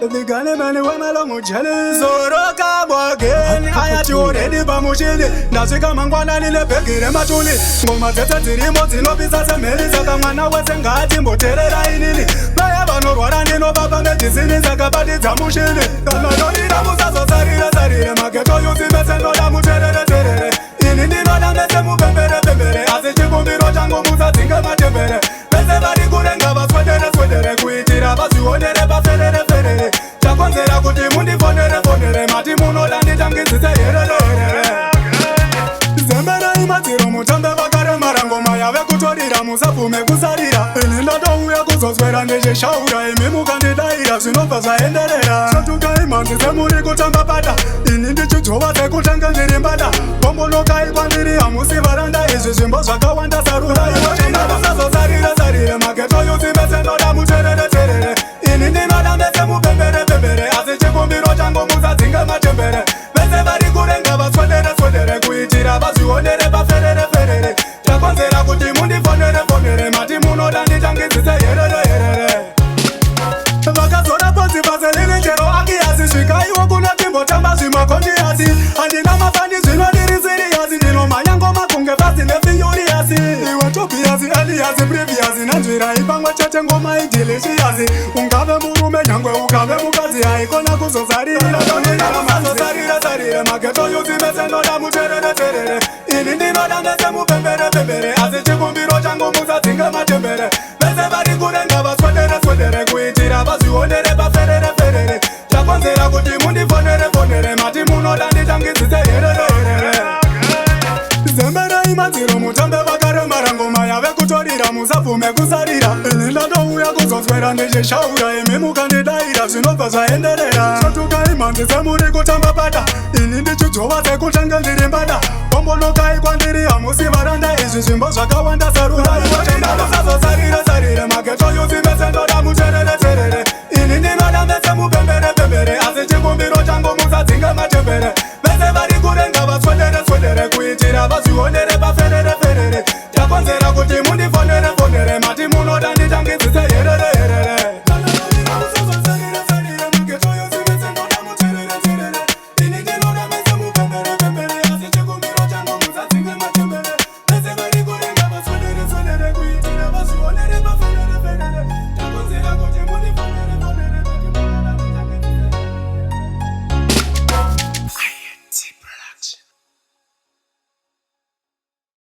The gunman went along with jealous. Zoroka again. I had you already Bamushili. Nazika Mangwana in the Peki and Matuli. Momateta Tirimotin officers and Melissa Mana was and Gatim Botera in it. Bayabano Warani Papa Medicine is a Kabati Tamushili. Kamadoni Ramusa Sari, Maketo Yusimes and Odamutere. In India, the Mupere, as a Chibumbi Rojango Musa Tinga Matebere. Everybody good and have a sweater, Quitira, but you order a Fere. Chaconzera Kuti Mundi Fonere, Matimuno and the Junkin to say, Zembera Matiro Mutanda Bakara Marango Maya Kutori Ramusapu Mekusarira, and not all we are good swear and they shout, Mimu Candida, Sinopasa and Dera, Satuka Monte Samurico Tambapata, in the Chutua, the Kutanga Rimbada, Pomolo Kai Pandiri, Amusi Varanda, is a symbol Sakawanda Sarura, Sarira, Maketo Yusimes and Odamutere, in India, Madame Pepere, as a Chibumbi Rojango Musa Tinga Matebere, everybody good and have a sweater, Quitira, but you order a Fere, Chaconzera Kuti Mundi Fonere, Matimuno and the Junkin to say, Vakazora Posiva, Jero Aki, as a Shikai, Wakunati, Botamazi, Makondiasi, and the Namafani, Zinodi, no Mayango Makunga, in the Fioriasi, they were Topiasi, Alias, Previas, in Andrea, Ipanga Chatango, my deliciasi, Ungava Murume, Yango, Ukave Mukazi, Icona Kusari, Sarira, Maketo, Yusimes and Odamutere, in India, and the Samu Pepere, as a Chibumbi Rojango Musa Tinga Matebere, everybody good and have a sweater, Quitira, but you order a Fere, Chaconzera Kuti Mundi Fonere, Matimuno and the Junkin to say, Zembera Matiro Mutanda Bakara Marango Maya Kutori Ramusapu Mekusarira, and not all we are good swear and they shout, Mimu Candida, Sinopasa and Dera, Satuka Monte Samurico Tambapata, in the Chutua, the Kutanga Rimbada, Pomolo Kai Quandiri, Amusi Varanda, is a symbol Sakawanda Sarura, Sarira, Maketo Yusimes and Odamutere, in India, Madame Pepere, as a Chibumbi Rojango Musa Tinga Matebere, everybody good and have a sweater, Quitira, but you order a Fere, Chaconzera Kuti Mundi Fonere, Matimuno and the Junkin to say,